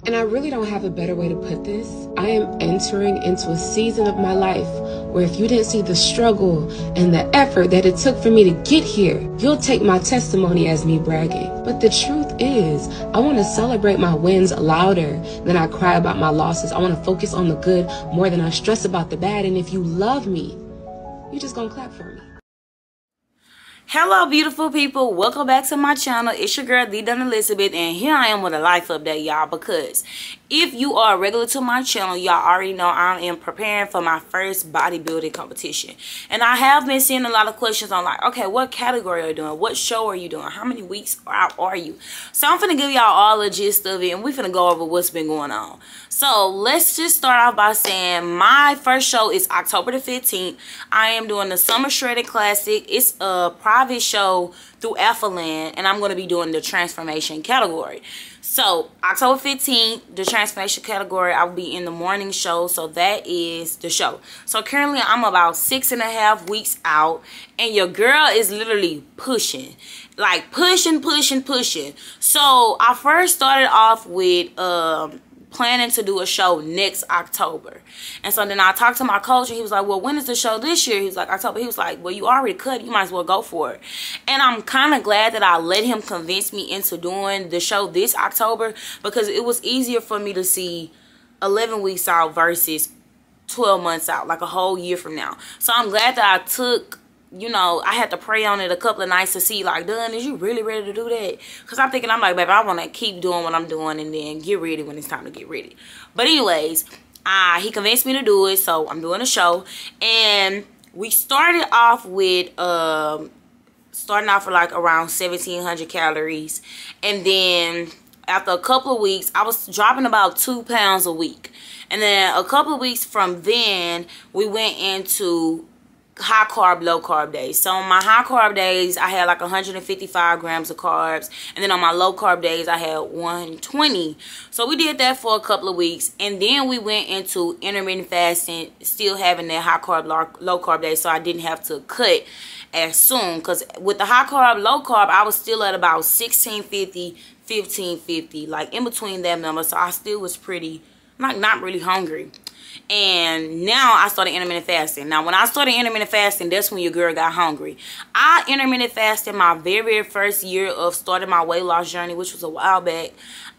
And I really don't have a better way to put this. I am entering into a season of my life where if you didn't see the struggle and the effort that it took for me to get here, you'll take my testimony as me bragging. But the truth is, I want to celebrate my wins louder than I cry about my losses. I want to focus on the good more than I stress about the bad. And if you love me, you just gonna clap for me. Hello beautiful people, welcome back to my channel. It's your girl The Done Elizabeth, and here I am with a life update, y'all, because if you are regular to my channel, y'all already know I am preparing for my first bodybuilding competition. And I have been seeing a lot of questions on like, okay, what category are you doing? What show are you doing? How many weeks out are you? So I'm finna give y'all all the gist of it, and we're finna go over what's been going on. So let's just start off by saying my first show is October the 15th. I am doing the Summer Shredded Classic. It's a private show through Alphaland, and I'm going to be doing the transformation category. So October 15th, the transformation category, I will be in the morning show. So that is the show. So currently I'm about 6.5 weeks out, and your girl is literally pushing, like pushing. So I first started off with planning to do a show next October. And so then I talked to my coach, and he was like, well, when is the show this year? He was like, October. He was like, well, you already cut, you might as well go for it. And I'm kind of glad that I let him convince me into doing the show this October, because it was easier for me to see 11 weeks out versus 12 months out, like a whole year from now. So I'm glad that I took, you know, I had to pray on it a couple of nights to see, like, Dunn, is you really ready to do that? Because I'm thinking, I'm like, baby, I want to keep doing what I'm doing and then get ready when it's time to get ready. But anyways, he convinced me to do it, so I'm doing a show. And we started off with, for like around 1,700 calories. And then after a couple of weeks, I was dropping about 2 pounds a week. And then a couple of weeks from then, we went into high carb, low carb days. So on my high carb days, I had like 155 grams of carbs, and then on my low carb days, I had 120. So we did that for a couple of weeks, and then we went into intermittent fasting, still having that high carb, low carb days, so I didn't have to cut as soon. Because with the high carb, low carb, I was still at about 1650, 1550, like in between that number. So I still was pretty, like, not really hungry. And now I started intermittent fasting. Now, when I started intermittent fasting, that's when your girl got hungry. I intermittent fasted my very first year of starting my weight loss journey, which was a while back.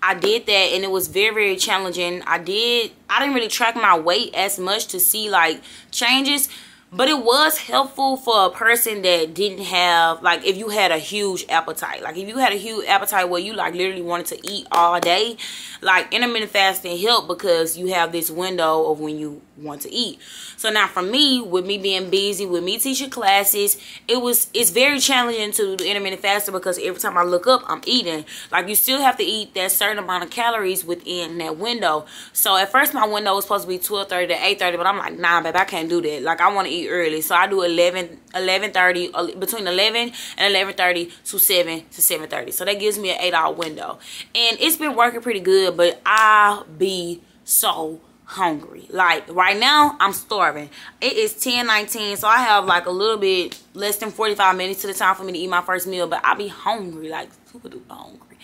I did that, and it was very challenging. I didn't really track my weight as much to see like changes, but it was helpful for a person that didn't have, like, if you had a huge appetite. Like, if you had a huge appetite where you, like, literally wanted to eat all day, like, intermittent fasting helped because you have this window of when you want to eat. So now for me, with me being busy, with me teaching classes, it's very challenging to do intermittent fasting because every time I look up, I'm eating. Like, you still have to eat that certain amount of calories within that window. So at first my window was supposed to be 12:30 to 8:30, but I'm like, nah, babe, I can't do that. Like, I want to eat early. So I do 11:30, between 11 and 11:30 to 7 to 7:30. So that gives me an 8-hour window. And it's been working pretty good, but I be so hungry. Like, right now I'm starving. It is 10:19, so I have like a little bit less than 45 minutes to the time for me to eat my first meal, but I be hungry, like super duper hungry.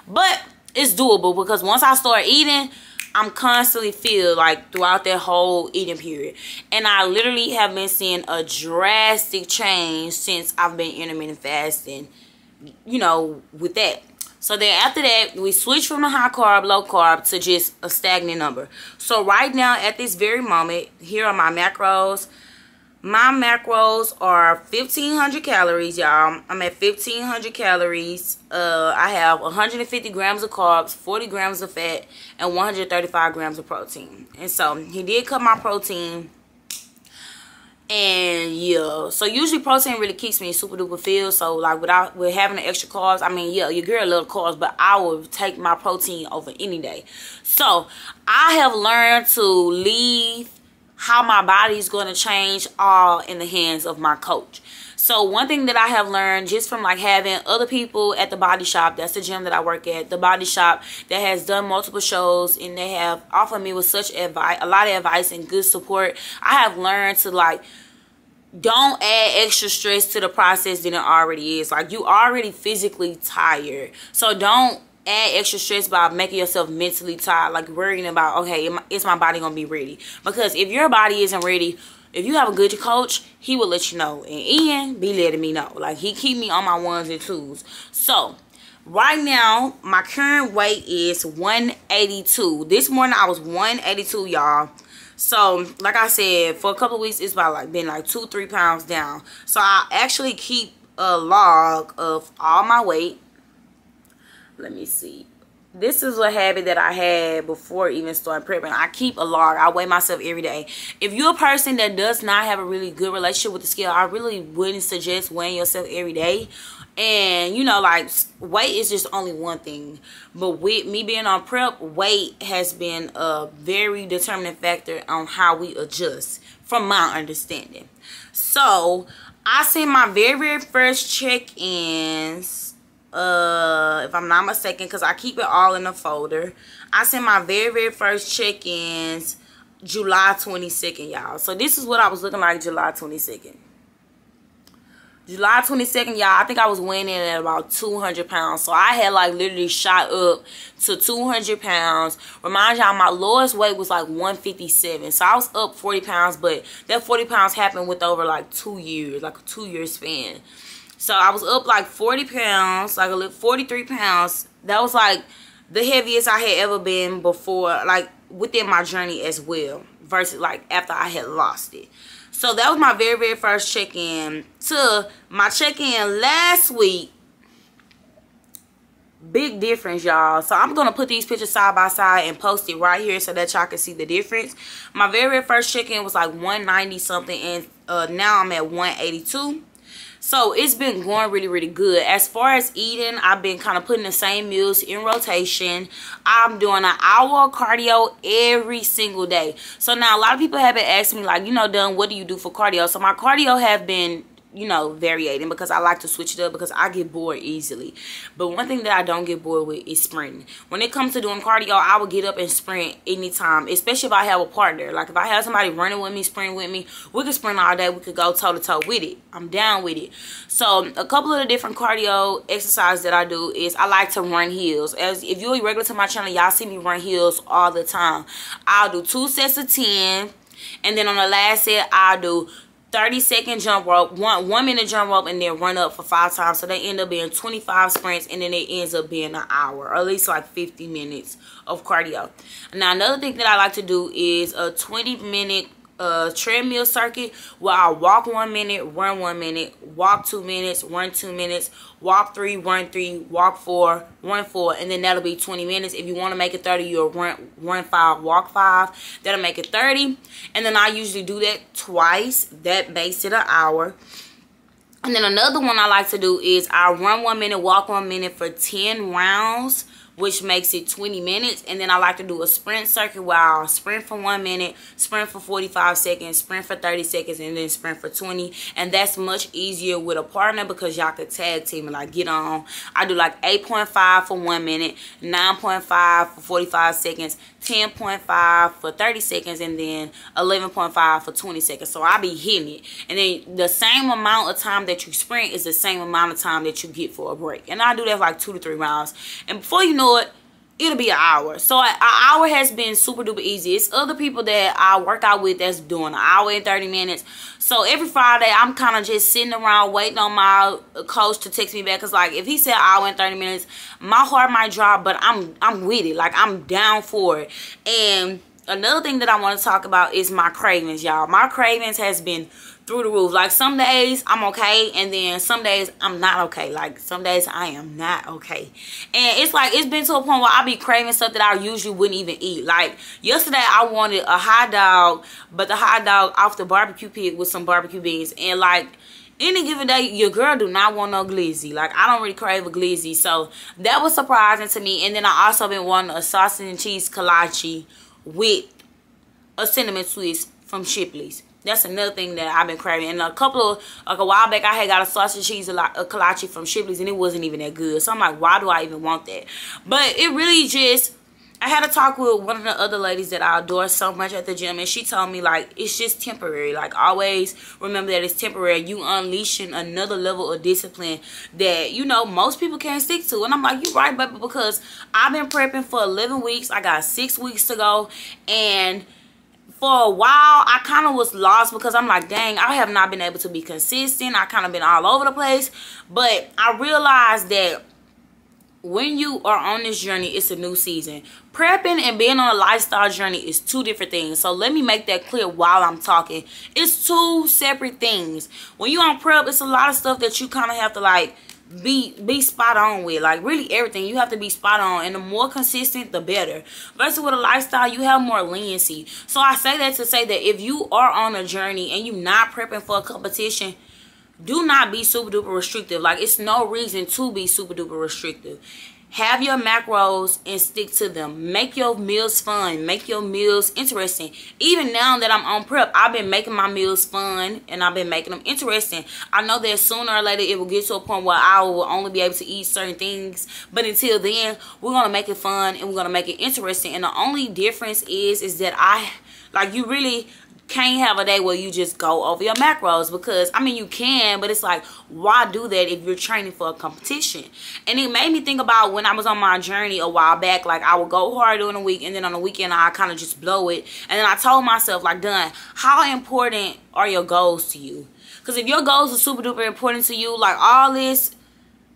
But it's doable because once I start eating, I'm constantly filled, like, throughout that whole eating period. And I literally have been seeing a drastic change since I've been intermittent fasting, you know, with that. So then after that, we switched from the high carb, low carb to just a stagnant number. So right now, at this very moment, here are my macros. My macros are 1,500 calories, y'all. I'm at 1,500 calories. I have 150 grams of carbs, 40 grams of fat, and 135 grams of protein. And so he did cut my protein. And yeah, so usually protein really keeps me super duper filled. So like with having the extra carbs, I mean, yeah, your girl loves carbs, but I would take my protein over any day. So I have learned to leave how my body is going to change all in the hands of my coach. So one thing that I have learned just from like having other people at the Body Shop, that's the gym that I work at, the Body Shop, that has done multiple shows, and they have offered me with such advice, a lot of advice and good support. I have learned to, like, don't add extra stress to the process than it already is. Like, you already physically tired, so don't add extra stress by making yourself mentally tired, like worrying about, okay, is my body gonna be ready? Because if your body isn't ready, if you have a good coach, he will let you know. And Ian be letting me know. Like, he keep me on my ones and twos. So right now my current weight is 182. This morning I was 182, y'all. So like I said, for a couple of weeks it's about like been like 2-3 pounds down. So I actually keep a log of all my weight. Let me see. This is a habit that I had before even starting prepping. I keep a log. I weigh myself every day. If you're a person that does not have a really good relationship with the scale, I really wouldn't suggest weighing yourself every day. And, you know, like, weight is just only one thing. But with me being on prep, weight has been a very determining factor on how we adjust, from my understanding. So I sent my very first check-ins, if I'm not mistaken, because I keep it all in a folder. I sent my very first check-ins July 22nd, y'all. So this is what I was looking like July 22nd. July 22nd, y'all, I think I was weighing in at about 200 pounds. So I had like literally shot up to 200 pounds. Remind y'all, my lowest weight was like 157. So I was up 40 pounds, but that 40 pounds happened with over like 2 years, like a 2-year span. So I was up like 40 pounds, like a little 43 pounds. That was like the heaviest I had ever been before, like within my journey as well, versus like after I had lost it. So that was my very first check-in. To my check-in last week, big difference, y'all. So I'm gonna put these pictures side by side and post it right here so that y'all can see the difference. My very first check-in was like 190 something, and now I'm at 182. So it's been going really good. As far as eating, I've been kind of putting the same meals in rotation. I'm doing an hour of cardio every single day. So now a lot of people have been asking me, like, you know, Dunn, what do you do for cardio? So my cardio have been, you know, variating, because I like to switch it up because I get bored easily. But one thing that I don't get bored with is sprinting. When it comes to doing cardio, I will get up and sprint anytime, especially if I have a partner. Like if I have somebody running with me, sprinting with me, we could sprint all day. We could go toe to toe with it. I'm down with it. So a couple of the different cardio exercises that I do is I like to run hills. As if you're regular to my channel, y'all see me run hills all the time. I'll do 2 sets of 10, and then on the last set I'll do 30-second jump rope, one minute jump rope, and then run up for 5 times. So they end up being 25 sprints, and then it ends up being an hour, or at least like 50 minutes of cardio. Now another thing that I like to do is a 20-minute treadmill circuit, where I walk 1 minute, run 1 minute, walk 2 minutes, run 2 minutes, walk 3, run 3, walk 4, run 4, and then that'll be 20 minutes. If you want to make it 30, you'll run 5, walk 5. That'll make it 30. And then I usually do that twice. That makes it an hour. And then another one I like to do is I run 1 minute, walk 1 minute for 10 rounds, which makes it 20 minutes. And then I like to do a sprint circuit, where I'll sprint for 1 minute, sprint for 45 seconds, sprint for 30 seconds, and then sprint for 20. And that's much easier with a partner, because y'all could tag team and like get on. I do like 8.5 for 1 minute, 9.5 for 45 seconds, 10.5 for 30 seconds, and then 11.5 for 20 seconds. So I be hitting it. And then the same amount of time that you sprint is the same amount of time that you get for a break. And I do that for like 2 to 3 rounds. And before you know it, it'll be an hour. So an hour has been super duper easy. It's other people that I work out with that's doing an hour and 30 minutes. So every Friday, I'm kind of just sitting around waiting on my coach to text me back. Because like if he said an hour and 30 minutes, my heart might drop, but I'm with it. Like I'm down for it. And another thing that I want to talk about is my cravings, y'all. My cravings has been through the roof. Like some days I'm okay, and then some days I'm not okay. Like some days I am not okay. And it's like it's been to a point where I be craving stuff that I usually wouldn't even eat. Like yesterday I wanted a hot dog, but the hot dog off the barbecue pit with some barbecue beans. And like any given day, your girl do not want no glizzy. Like I don't really crave a glizzy. So that was surprising to me. And then I also been wanting a sausage and cheese kolache with a cinnamon twist from Shipley's. That's another thing that I've been craving. And like a while back, I had got a sausage cheese a kolache from Shipley's, and it wasn't even that good. So I'm like, why do I even want that? But it really just I had a talk with one of the other ladies that I adore so much at the gym, and she told me, like, it's just temporary. Like, always remember that it's temporary. You unleashing another level of discipline that, you know, most people can't stick to. And I'm like, you're right, baby, because I've been prepping for 11 weeks. I got 6 weeks to go, and for a while, I kind of was lost because I'm like, dang, I have not been able to be consistent. I kind of been all over the place, but I realized that when you are on this journey, it's a new season. Prepping and being on a lifestyle journey is 2 different things. So let me make that clear while I'm talking. It's 2 separate things. When you're on prep, it's a lot of stuff that you kind of have to like be spot on with. Like really everything you have to be spot on, and the more consistent the better. Versus with a lifestyle, you have more leniency. So I say that to say that if you are on a journey and you're not prepping for a competition, do not be super duper restrictive. Like, it's no reason to be super duper restrictive. Have your macros and stick to them. Make your meals fun. Make your meals interesting. Even now that I'm on prep, I've been making my meals fun and I've been making them interesting. I know that sooner or later it will get to a point where I will only be able to eat certain things. But until then, we're going to make it fun and we're going to make it interesting. And the only difference is that you really can't have a day where you just go over your macros, because I mean you can, but it's like, why do that if you're training for a competition? And it made me think about when I was on my journey a while back. Like, I would go hard during the week, and then on the weekend I kind of just blow it. And then I told myself, like, done, how important are your goals to you? Because if your goals are super duper important to you, like all this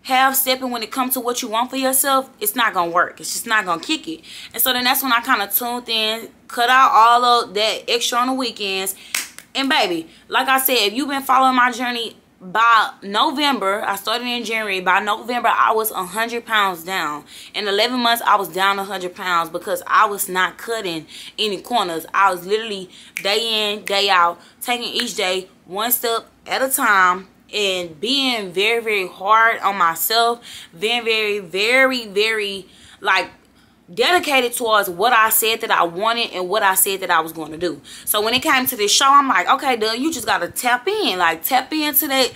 half-stepping when it comes to what you want for yourself, it's not gonna work. It's just not gonna kick it. And so then that's when I kind of tuned in, cut out all of that extra on the weekends. And baby, like I said, if you've been following my journey, by November, I started in January, by November I was 100 pounds down. In 11 months I was down 100 pounds because I was not cutting any corners. I was literally day in, day out, taking each day one step at a time, and being very, very hard on myself, being very, very, very like dedicated towards what I said that I wanted and what I said that I was going to do. So when it came to this show, I'm like, okay, dude, you just gotta tap in, like tap into that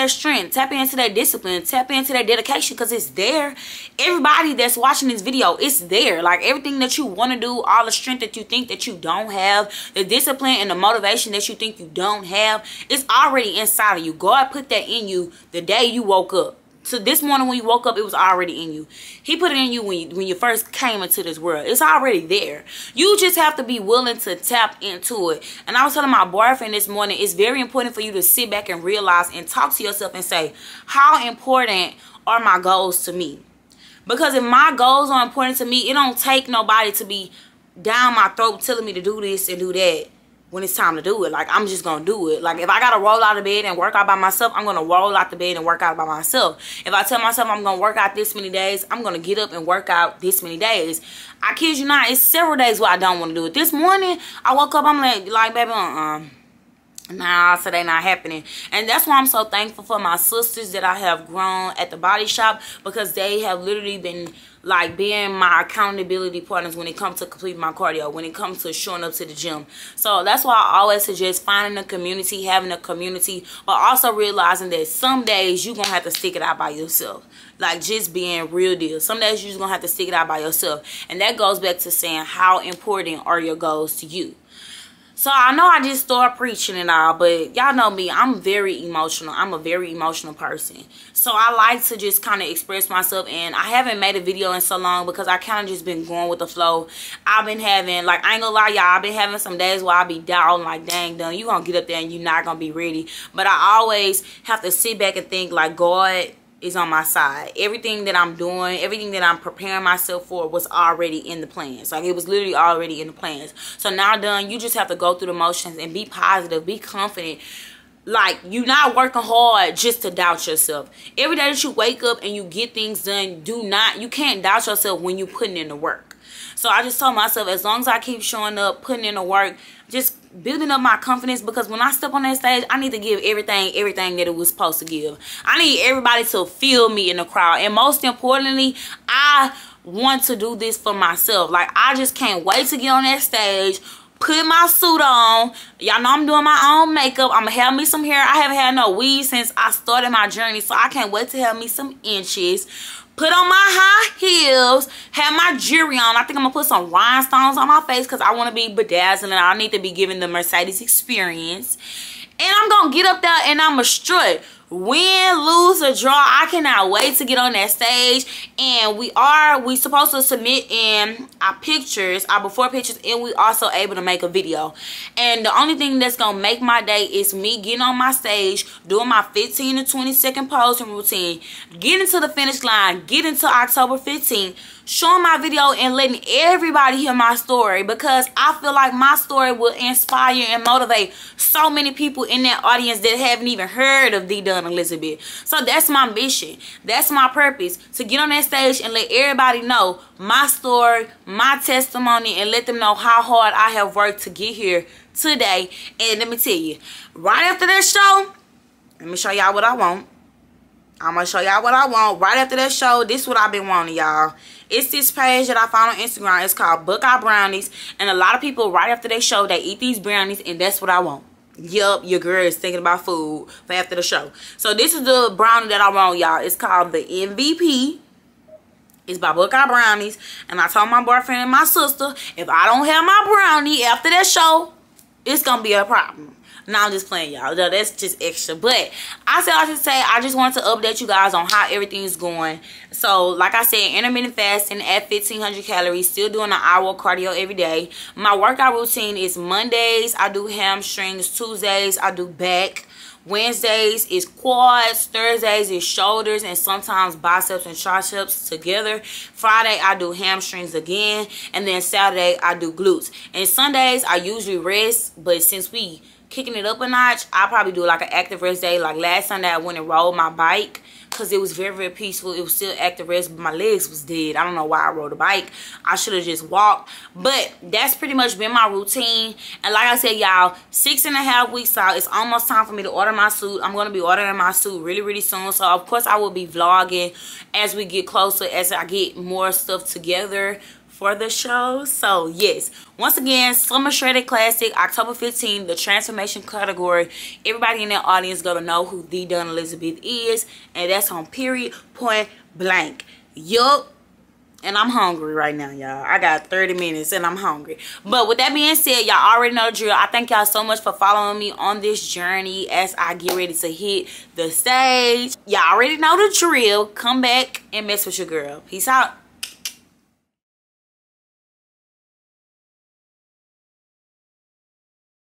strength, tap into that discipline, tap into that dedication, because it's there. Everybody that's watching this video, it's there. Like everything that you want to do, all the strength that you think that you don't have, the discipline and the motivation that you think you don't have, it's already inside of you. God put that in you the day you woke up. So this morning when you woke up, it was already in you. He put it in you when you first came into this world. It's already there. You just have to be willing to tap into it. And I was telling my boyfriend this morning, it's very important for you to sit back and realize and talk to yourself and say, how important are my goals to me? Because if my goals are important to me, it don't take nobody to be down my throat telling me to do this and do that when it's time to do it. Like, I'm just gonna do it. Like, if I gotta roll out of bed and work out by myself, I'm gonna roll out the bed and work out by myself. If I tell myself I'm gonna work out this many days, I'm gonna get up and work out this many days. I kid you not, it's several days where I don't want to do it. This morning I woke up, I'm like baby, nah, today not happening. And that's why I'm so thankful for my sisters that I have grown at the body shop, because they have literally been like being my accountability partners when it comes to completing my cardio, when it comes to showing up to the gym. So that's why I always suggest finding a community, having a community, but also realizing that some days you're gonna have to stick it out by yourself. Like, just being real deal, some days you're just gonna have to stick it out by yourself. And that goes back to saying, how important are your goals to you? So I know I just started preaching and all, but y'all know me, I'm very emotional. I'm a very emotional person. So I like to just kind of express myself, and I haven't made a video in so long because I kind of just been going with the flow. I've been having, like, I ain't gonna lie, y'all, I've been having some days where I be down, like, dang, done, you gonna get up there and you're not gonna be ready. But I always have to sit back and think, like, God is on my side. Everything that I'm doing, everything that I'm preparing myself for was already in the plans. Like, it was literally already in the plans. So now done, you just have to go through the motions and be positive, be confident. Like, you're not working hard just to doubt yourself. Every day that you wake up and you get things done, you can't doubt yourself when you're putting in the work. So I just told myself, as long as I keep showing up, putting in the work, just building up my confidence, because when I step on that stage, I need to give everything that it was supposed to give. I need everybody to feel me in the crowd. And most importantly, I want to do this for myself. Like, I just can't wait to get on that stage, put my suit on. Y'all know I'm doing my own makeup. I'm gonna have me some hair. I haven't had no weave since I started my journey, so I can't wait to have me some inches. put on my high heels, have my jewelry on. I think I'm gonna put some rhinestones on my face because I want to be bedazzling. I need to be giving the Mercedes experience. And I'm gonna get up there and I'm gonna strut. Win, lose, or draw, I cannot wait to get on that stage. And we supposed to submit in our pictures, our before pictures, and we also able to make a video. And the only thing that's gonna make my day is me getting on my stage, doing my 15 to 20 second posing routine, getting to the finish line, getting to October 15th, showing my video and letting everybody hear my story, because I feel like my story will inspire and motivate so many people in that audience that haven't even heard of The Done Elizabeth. So that's my mission. That's my purpose, to get on that stage and let everybody know my story, my testimony, and let them know how hard I have worked to get here today. And let me tell you, right after that show, let me show y'all what I want. I'm going to show y'all what I want. Right after that show, this is what I've been wanting, y'all. It's this page that I found on Instagram. It's called Buckeye Brownies. And a lot of people, right after they show, they eat these brownies. And that's what I want. Yup, your girl is thinking about food for after the show. So this is the brownie that I want, y'all. It's called the MVP. It's by Buckeye Brownies. And I told my boyfriend and my sister, if I don't have my brownie after that show, it's going to be a problem. Now I'm just playing, y'all. That's just extra. But I said I should say I just wanted to update you guys on how everything's going. So like I said, intermittent fasting at 1,500 calories, still doing an hour cardio every day. My workout routine is Mondays I do hamstrings, Tuesdays I do back, Wednesdays is quads, Thursdays is shoulders, and sometimes biceps and triceps together. Friday I do hamstrings again, and then Saturday I do glutes. And Sundays I usually rest, but since we kicking it up a notch, I'll probably do like an active rest day. Like last Sunday I went and rode my bike because it was very, very peaceful. It was still active rest, but my legs was dead. I don't know why I rode a bike. I should have just walked. But that's pretty much been my routine. And like I said, y'all, 6.5 weeks out, it's almost time for me to order my suit. I'm going to be ordering my suit really, really soon. So of course I will be vlogging as we get closer, as I get more stuff together for the show. So yes, once again, Summer Shredded Classic, October 15th, the transformation category. Everybody in that audience gonna know who The Done Elizabeth is, and that's on period, point blank. Yup. And I'm hungry right now, y'all. I got 30 minutes and I'm hungry. But with that being said, y'all already know the drill. I thank y'all so much for following me on this journey as I get ready to hit the stage. Y'all already know the drill. Come back and mess with your girl. Peace out.